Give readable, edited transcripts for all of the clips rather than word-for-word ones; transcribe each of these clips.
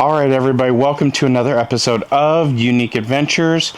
Alright everybody, welcome to another episode of Unique Adventures.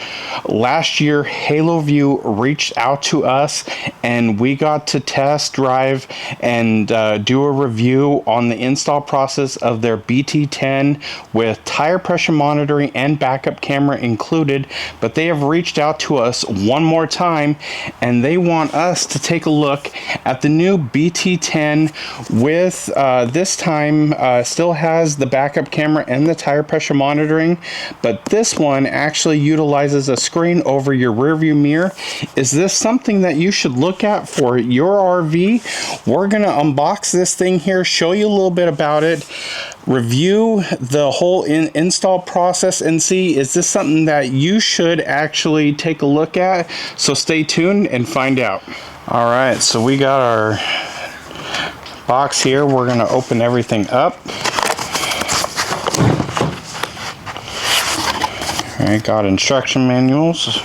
Last year, Haloview reached out to us and we got to test drive and do a review on the install process of their BT10 with tire pressure monitoring and backup camera included. But they have reached out to us one more time and they want us to take a look at the new BT10 with this time still has the backup camera and the tire pressure monitoring, but this one actually utilizes a screen over your rear view mirror. Is this something that you should look at for your RV? We're gonna unbox this thing here, show you a little bit about it, review the whole install process, and see is this something that you should actually take a look at. So stay tuned and find out. All right, so we got our box here. We're gonna open everything up. Alright, got instruction manuals.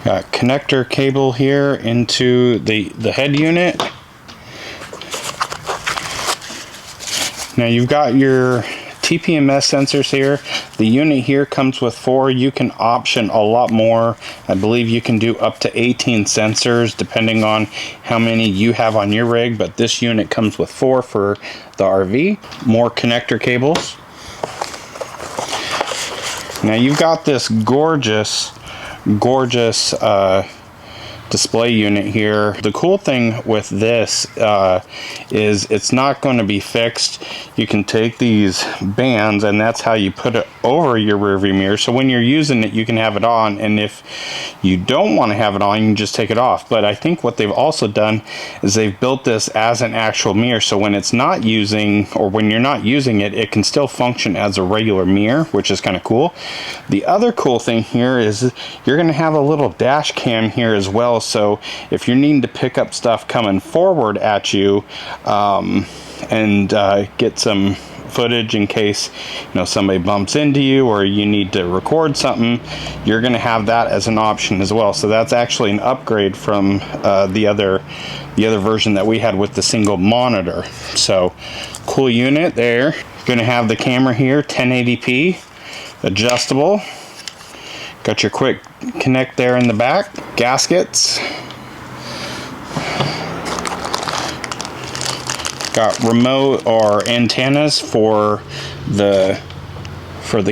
Got connector cable here into the head unit. Now you've got your TPMS sensors here. The unit here comes with 4. You can option a lot more. I believe you can do up to 18 sensors depending on how many you have on your rig, but this unit comes with 4 for the RV. More connector cables. Now you've got this gorgeous display unit here. The cool thing with this is it's not going to be fixed. You can take these bands and that's how you put it over your rear view mirror. So when you're using it, you can have it on, and if you don't want to have it on, you can just take it off. But I think what they've also done is they've built this as an actual mirror, so when it's not using, or when you're not using it, it can still function as a regular mirror, which is kind of cool. The other cool thing here is you're going to have a little dash cam here as well. So if you're needing to pick up stuff coming forward at you and get some footage in case somebody bumps into you or you need to record something, you're going to have that as an option as well. So that's actually an upgrade from the other version that we had with the single monitor. So cool unit there. Going to have the camera here, 1080p, adjustable. Got your quick connect there in the back. Gaskets. Got remote or antennas for the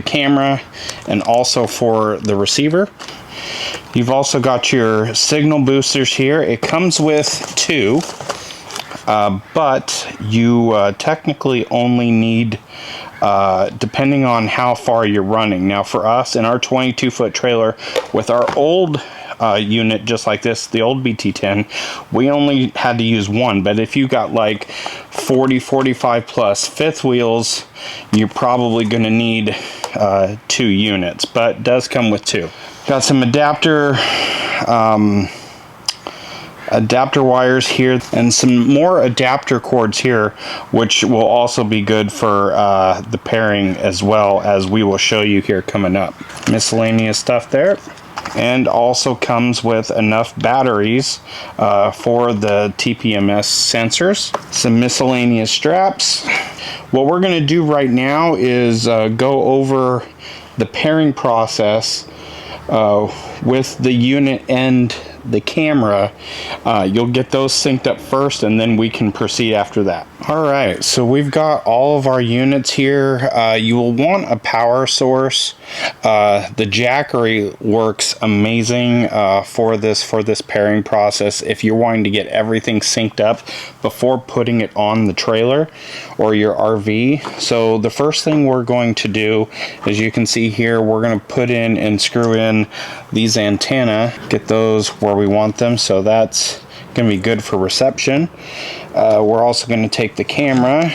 camera and also for the receiver. You've also got your signal boosters here. It comes with 2, but you technically only need depending on how far you're running. Now for us in our 22-foot trailer with our old unit just like this, the old BT10, we only had to use 1, but if you got like 40-45 plus fifth wheels, you're probably going to need 2 units, but it does come with 2. Got some adapter wires here and some more adapter cords here, which will also be good for the pairing as well, as we will show you here coming up. Miscellaneous stuff there, and also comes with enough batteries for the TPMS sensors. Some miscellaneous straps. What we're going to do right now is go over the pairing process with the unit and the camera. You'll get those synced up first and then we can proceed after that. Alright, so we've got all of our units here. You will want a power source. The Jackery works amazing for this pairing process if you're wanting to get everything synced up before putting it on the trailer or your RV. So the first thing we're going to do, as you can see here, we're going to put in and screw in these antenna, get those where we want them, so that's going to be good for reception. We're also going to take the camera,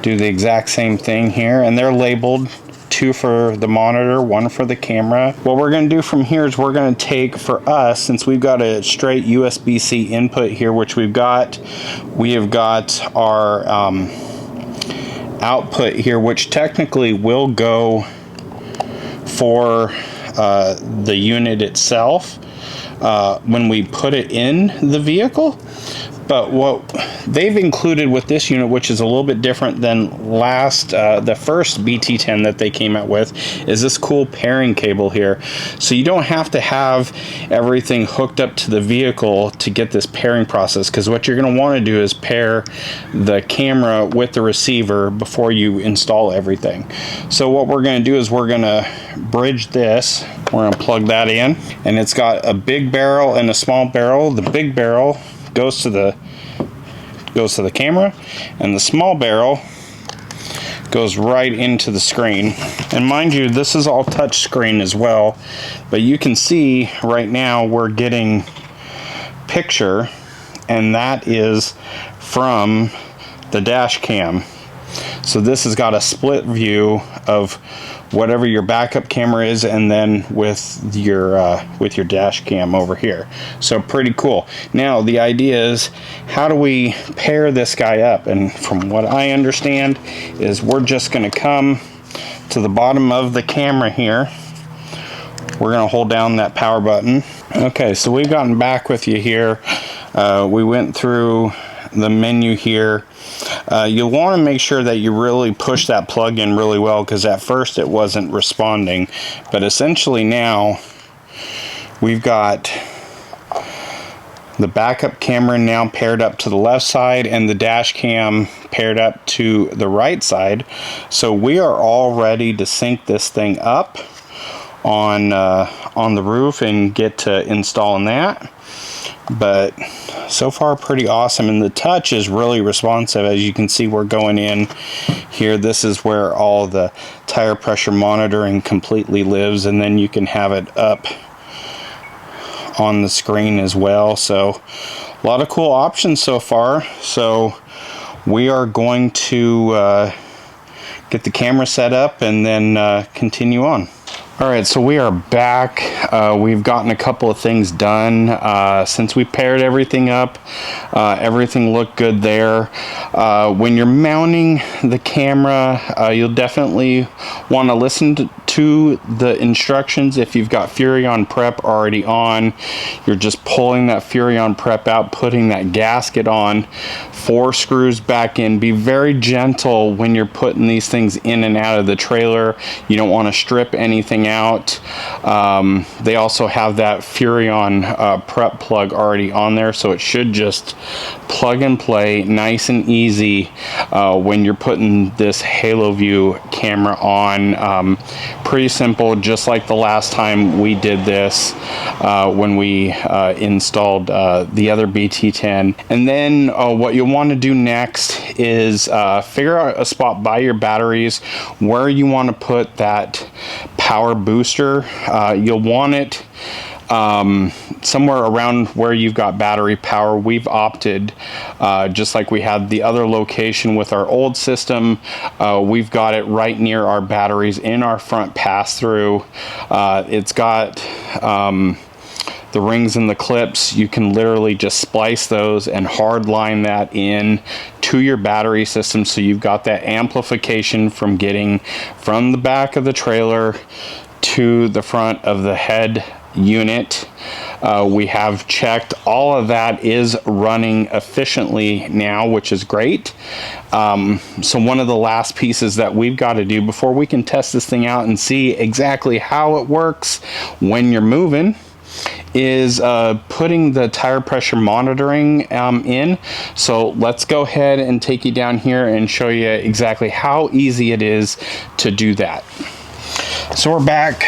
do the exact same thing here, and they're labeled, 2 for the monitor, 1 for the camera. What we're going to do from here is we're going to take, for us, since we've got a straight USB-C input here, which we have got our output here, which technically will go for the unit itself when we put it in the vehicle, But what they've included with this unit, which is a little bit different than the first BT10 that they came out with, is this cool pairing cable here. So you don't have to have everything hooked up to the vehicle to get this pairing process, because what you're going to want to do is pair the camera with the receiver before you install everything. So what we're going to do is we're going to bridge this. We're going to plug that in, and it's got a big barrel and a small barrel. The big barrel goes to the camera, and the small barrel goes right into the screen. And mind you, this is all touch screen as well, but you can see right now we're getting picture, and that is from the dash cam. So this has got a split view of whatever your backup camera is, and then with your dash cam over here. So pretty cool. Now the idea is, how do we pair this guy up? And from what I understand is we're just going to come to the bottom of the camera here. We're going to hold down that power button. Okay, so we've gotten back with you here. We went through the menu here. You'll want to make sure that you really push that plug in really well, because at first it wasn't responding, but essentially now we've got the backup camera now paired up to the left side and the dash cam paired up to the right side. So we are all ready to sync this thing up on the roof and get to installing that. But so far pretty awesome, and the touch is really responsive. As you can see, we're going in here. This is where all the tire pressure monitoring completely lives, and then you can have it up on the screen as well. So a lot of cool options so far. So we are going to get the camera set up and then continue on. Alright, so we are back. We've gotten a couple of things done since we paired everything up. Everything looked good there. When you're mounting the camera, you'll definitely want to listen to the instructions. If you've got Furrion prep already on, you're just pulling that Furrion prep out, putting that gasket on, 4 screws back in. Be very gentle when you're putting these things in and out of the trailer. You don't want to strip anything out. They also have that Furrion prep plug already on there, so it should just plug and play nice and easy when you're putting this Haloview camera on. Pretty simple, just like the last time we did this when we installed the other BT10. And then what you'll want to do next is figure out a spot by your batteries where you want to put that power booster. You'll want it somewhere around where you've got battery power. We've opted, just like we had the other location with our old system, we've got it right near our batteries in our front pass-through. It's got the rings and the clips. You can literally just splice those and hard line that in to your battery system, so you've got that amplification from getting from the back of the trailer to the front of the head unit. We have checked all of that is running efficiently now, which is great. So one of the last pieces that we've got to do before we can test this thing out and see exactly how it works when you're moving is putting the tire pressure monitoring in. So let's go ahead and take you down here and show you exactly how easy it is to do that. So we're back.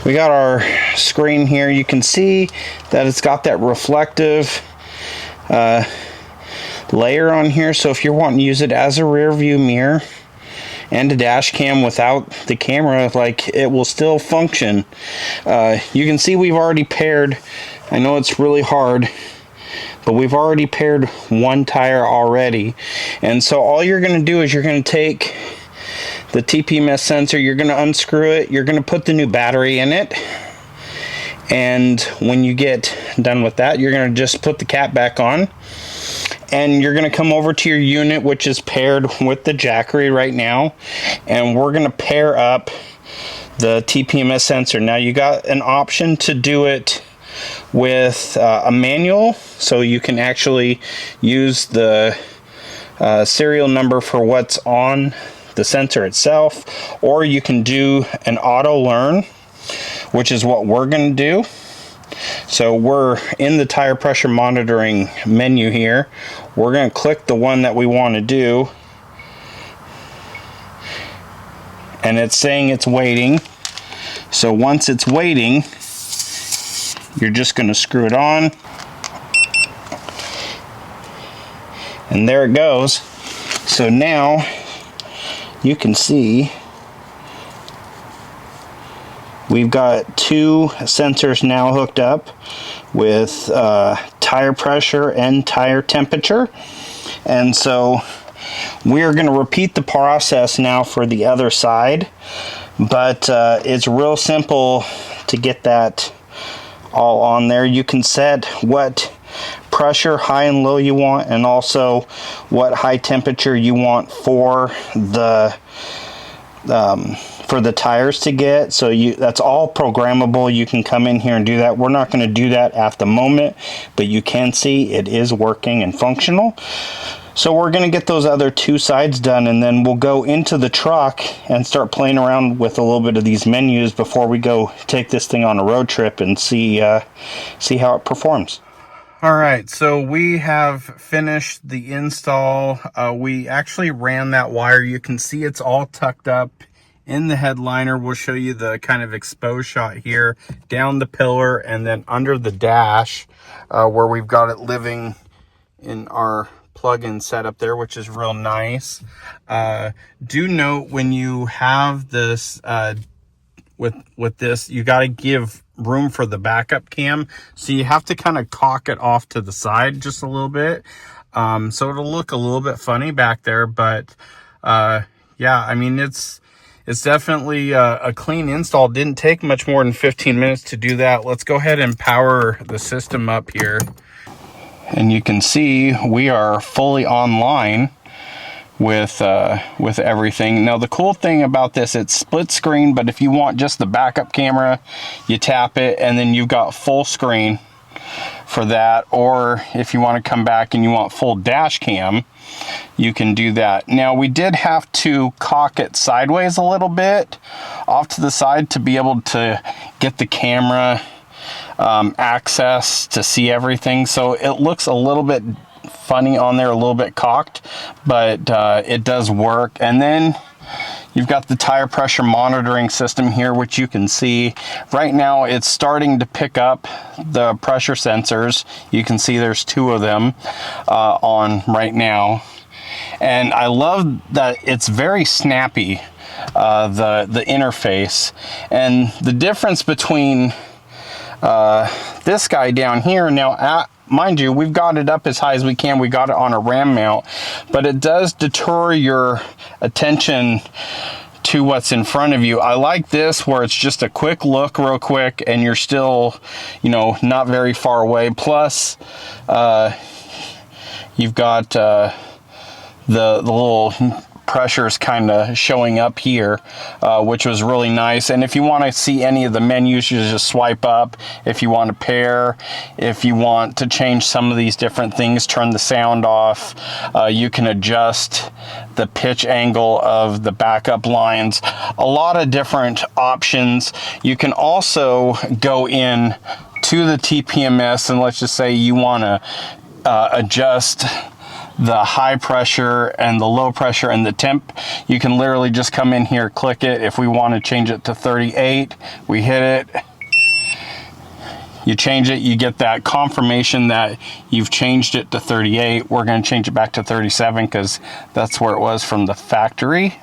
We got our screen here. You can see that it's got that reflective layer on here. So if you're wanting to use it as a rear view mirror and a dash cam without the camera, like, it will still function. You can see we've already paired. I know it's really hard, but we've already paired one tire already. And so all you're going to do is you're going to take the TPMS sensor, you're going to unscrew it, you're going to put the new battery in it, and when you get done with that, you're going to just put the cap back on, and you're going to come over to your unit, which is paired with the Jackery right now, and we're going to pair up the TPMS sensor. Now you got an option to do it with a manual, so you can actually use the serial number for what's on the sensor itself, or you can do an auto learn, which is what we're going to do. So we're in the tire pressure monitoring menu here. We're going to click the one that we want to do, and it's saying it's waiting. So once it's waiting, you're just going to screw it on, and there it goes. So now you can see we've got two sensors now hooked up with tire pressure and tire temperature. And so we're going to repeat the process now for the other side, but it's real simple to get that all on there. You can set what pressure, high and low, you want, and also what high temperature you want for the tires to get. So that's all programmable. You can come in here and do that. We're not going to do that at the moment, but you can see it is working and functional. So we're going to get those other two sides done, and then we'll go into the truck and start playing around with a little bit of these menus before we go take this thing on a road trip and see how it performs. All right, so we have finished the install. We actually ran that wire. You can see it's all tucked up in the headliner. We'll show you the kind of exposed shot here, down the pillar, and then under the dash, where we've got it living in our plug-in setup there, which is real nice. Do note when you have this with this, you got to give room for the backup cam, so you have to kind of cock it off to the side just a little bit, so it'll look a little bit funny back there. But yeah, I mean, it's definitely a clean install. Didn't take much more than 15 minutes to do that. Let's go ahead and power the system up here, and you can see we are fully online with everything. Now the cool thing about this, it's split screen, but if you want just the backup camera, you tap it and then you've got full screen for that. Or if you want to come back and you want full dash cam, you can do that. Now we did have to cock it sideways a little bit off to the side to be able to get the camera access to see everything, so it looks a little bit funny on there, a little bit cocked, but it does work. And then you've got the tire pressure monitoring system here, which you can see right now it's starting to pick up the pressure sensors. You can see there's two of them on right now, and I love that it's very snappy, the interface. And the difference between this guy down here now, mind you, we've got it up as high as we can. We got it on a ram mount, but it does deter your attention to what's in front of you. I like this where it's just a quick look real quick and you're still, you know, not very far away. Plus, you've got the little pressures kind of showing up here, which was really nice. And if you want to see any of the menus, you just swipe up. If you want to pair, if you want to change some of these different things, turn the sound off, you can adjust the pitch angle of the backup lines. A lot of different options. You can also go in to the TPMS, and let's just say you want to adjust the high pressure and the low pressure and the temp. You can literally just come in here, click it. If we want to change it to 38, we hit it, you change it, you get that confirmation that you've changed it to 38. We're going to change it back to 37 because that's where it was from the factory.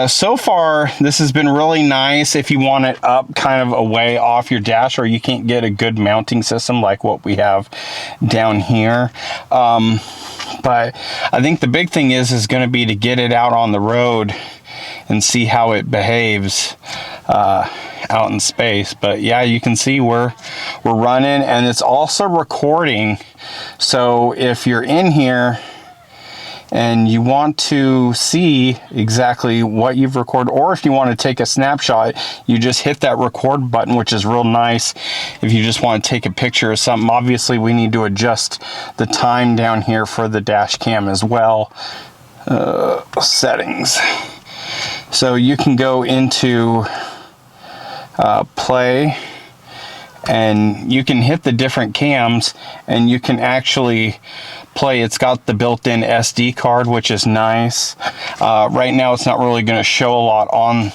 So far, this has been really nice if you want it up kind of away off your dash, or you can't get a good mounting system like what we have down here. But I think the big thing is going to be to get it out on the road and see how it behaves out in space. But yeah, you can see we're running, and it's also recording. So if you're in here and you want to see exactly what you've recorded, or if you want to take a snapshot, you just hit that record button, which is real nice if you just want to take a picture of something. Obviously we need to adjust the time down here for the dash cam as well. Settings, so you can go into play, and you can hit the different cams and you can actually play. It's got the built-in SD card, which is nice. Right now it's not really going to show a lot on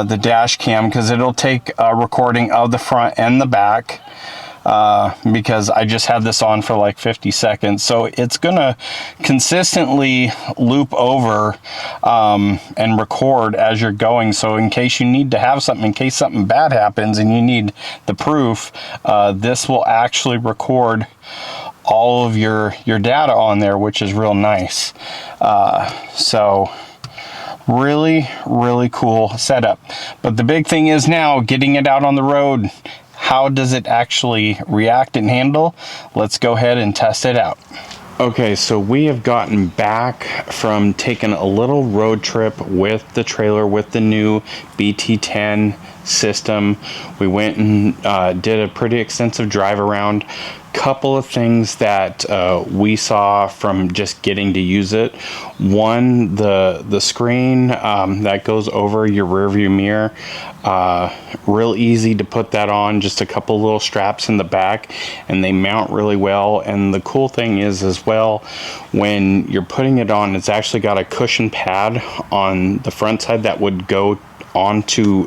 the dash cam because it'll take a recording of the front and the back, because I just had this on for like 50 seconds. So it's gonna consistently loop over and record as you're going. So in case you need to have something, in case something bad happens and you need the proof, this will actually record all of your data on there, which is real nice. So really cool setup. But the big thing is now getting it out on the road. How does it actually react and handle? Let's go ahead and test it out. Okay, so we have gotten back from taking a little road trip with the trailer with the new BT10 system. We went and did a pretty extensive drive around. Couple of things that we saw from just getting to use it. One, the screen that goes over your rear view mirror, real easy to put that on, just a couple little straps in the back, and they mount really well. And the cool thing is as well, when you're putting it on, it's actually got a cushion pad on the front side that would go on to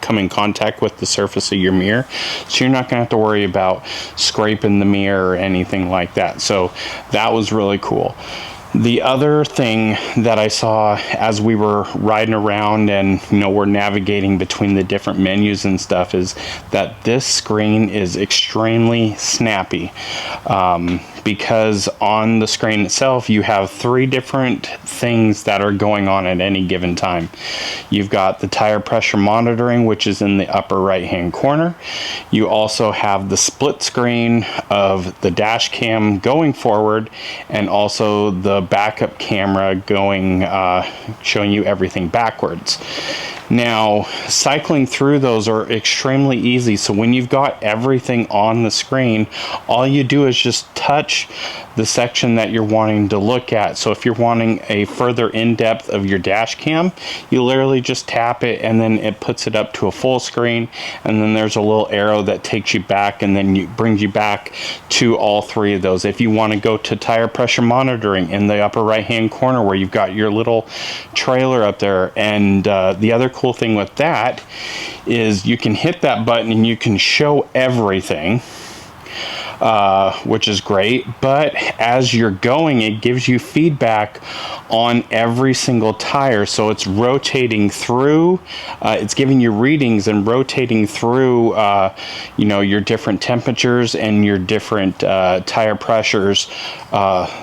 come in contact with the surface of your mirror, so you're not gonna have to worry about scraping the mirror or anything like that. So that was really cool. The other thing that I saw as we were riding around and we're navigating between the different menus and stuff is that this screen is extremely snappy, because on the screen itself you have 3 different things that are going on at any given time. You've got the tire pressure monitoring, which is in the upper right hand corner. You also have the split screen of the dash cam going forward, and also the backup camera going showing you everything backwards. Now, cycling through those are extremely easy. So when you've got everything on the screen, all you do is just touch the section that you're wanting to look at. So if you're wanting a further in-depth of your dash cam, you literally just tap it and then it puts it up to a full screen, and then there's a little arrow that takes you back and then brings you back to all 3 of those. If you want to go to tire pressure monitoring in the upper right hand corner where you've got your little trailer up there, and the other cool thing with that is you can hit that button and you can show everything, which is great. But as you're going, it gives you feedback on every single tire, so it's rotating through, it's giving you readings and rotating through your different temperatures and your different tire pressures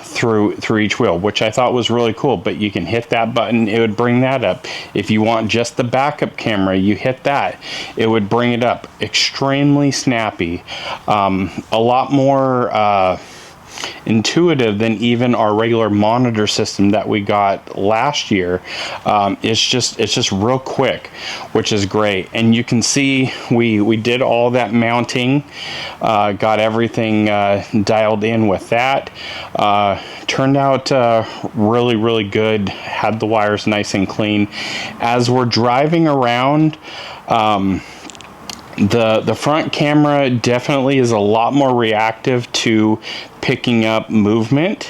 through each wheel, which I thought was really cool. But you can hit that button, it would bring that up. If you want just the backup camera, you hit that, it would bring it up. Extremely snappy, a lot more intuitive than even our regular monitor system that we got last year. It's just real quick, which is great. And you can see we did all that mounting, got everything dialed in with that. Turned out really good. Had the wires nice and clean. As we're driving around, the front camera definitely is a lot more reactive to picking up movement,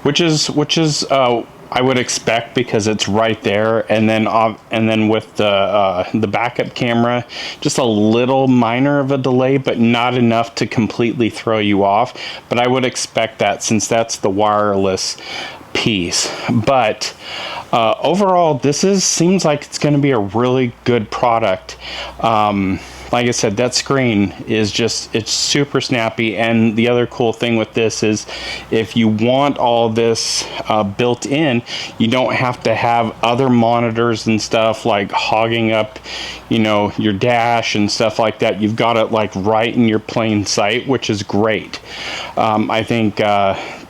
which is I would expect, because it's right there. And then with the backup camera, just a little minor of a delay, but not enough to completely throw you off. But I would expect that, since that's the wireless piece. But overall, this seems like it's going to be a really good product. Like I said, that screen is it's super snappy. And the other cool thing with this is, if you want all this built in, you don't have to have other monitors and stuff like hogging up your dash and stuff like that. You've got it like right in your plain sight, which is great. I think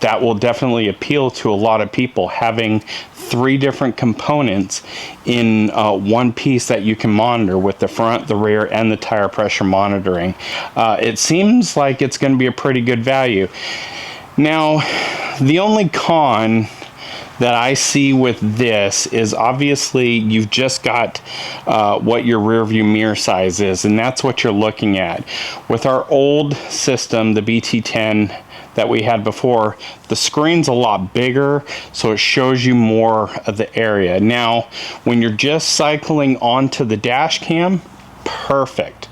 that will definitely appeal to a lot of people, having 3 different components in one piece that you can monitor with the front, the rear, and the tire pressure monitoring. It seems like it's going to be a pretty good value. Now, the only con that I see with this is obviously you've just got what your rear view mirror size is, and that's what you're looking at. With our old system, the BT10 that we had before, the screen's a lot bigger, so it shows you more of the area. Now, when you're just cycling onto the dash cam, perfect.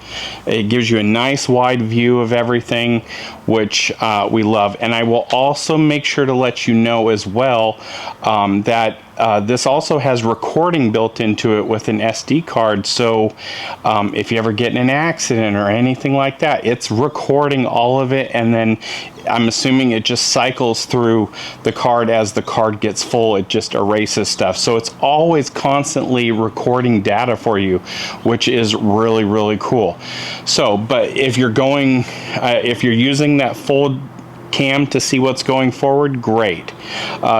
It gives you a nice wide view of everything, which we love. And I will also make sure to let you know as well that this also has recording built into it with an SD card. So if you ever get in an accident or anything like that, it's recording all of it, and then I'm assuming it just cycles through the card. As the card gets full, it just erases stuff. So it's always constantly recording data for you, which is really, really cool. So, but if you're going, if you're using that full cam to see what's going forward, great.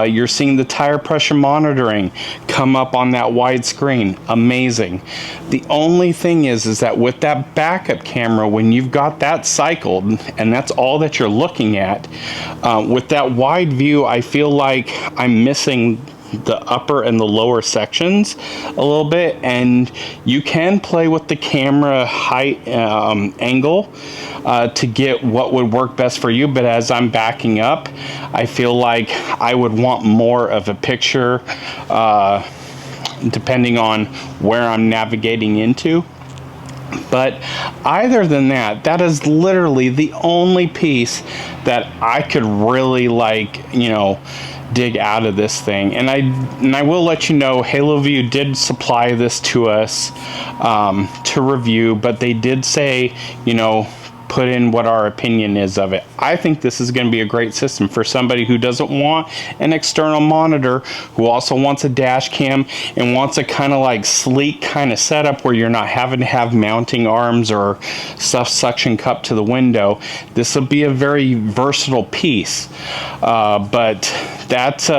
You're seeing the tire pressure monitoring come up on that wide screen, amazing. The only thing is that with that backup camera, when you've got that cycled and that's all that you're looking at, with that wide view, I feel like I'm missing the upper and the lower sections a little bit, and you can play with the camera height angle to get what would work best for you. But as I'm backing up, I feel like I would want more of a picture depending on where I'm navigating into. But other than that, that is literally the only piece that I could really, like, you know, dig out of this thing. And I will let you know, Haloview did supply this to us to review, but they did say, you know, put in what our opinion is of it. I think this is going to be a great system for somebody who doesn't want an external monitor, who also wants a dash cam and wants a kind of like sleek kind of setup where you're not having to have mounting arms or stuff suction cup to the window. This will be a very versatile piece, but that's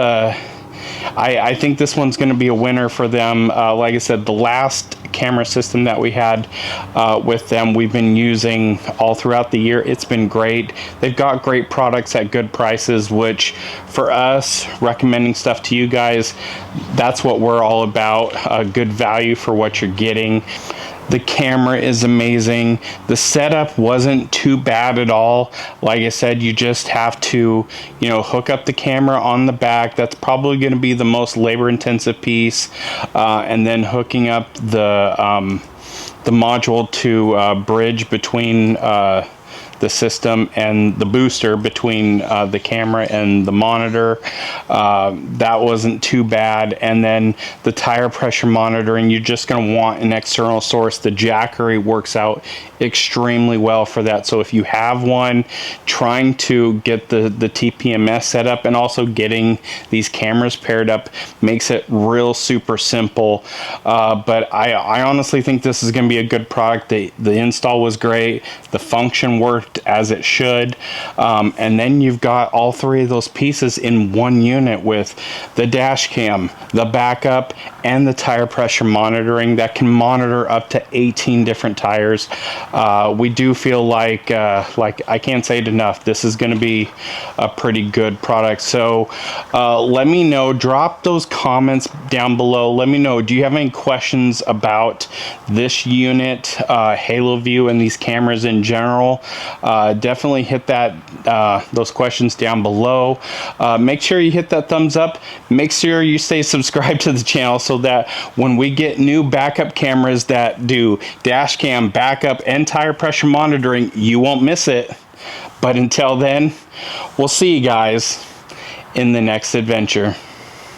I think this one's going to be a winner for them. Like I said, the last camera system that we had with them, we've been using all throughout the year. It's been great. They've got great products at good prices, which for us, recommending stuff to you guys, that's what we're all about. Good value for what you're getting. The camera is amazing. The setup wasn't too bad at all. Like I said, you just have to, you know, hook up the camera on the back. That's probably going to be the most labor-intensive piece, and then hooking up the module to bridge between the system and the booster between the camera and the monitor. That wasn't too bad. And then the tire pressure monitoring, you're just going to want an external source. The Jackery works out extremely well for that. So if you have one, trying to get the TPMS set up and also getting these cameras paired up makes it real super simple. But I honestly think this is going to be a good product. The install was great. The function worked as it should, and then you've got all 3 of those pieces in one unit with the dash cam, the backup, and the tire pressure monitoring that can monitor up to 18 different tires. We do feel like I can't say it enough, this is going to be a pretty good product. So let me know, drop those comments down below. Let me know, do you have any questions about this unit, Haloview, and these cameras in general? Definitely hit that those questions down below. Make sure you hit that thumbs up. Make sure you stay subscribed to the channel so that when we get new backup cameras that do dash cam, backup, and tire pressure monitoring, you won't miss it. But until then, we'll see you guys in the next adventure.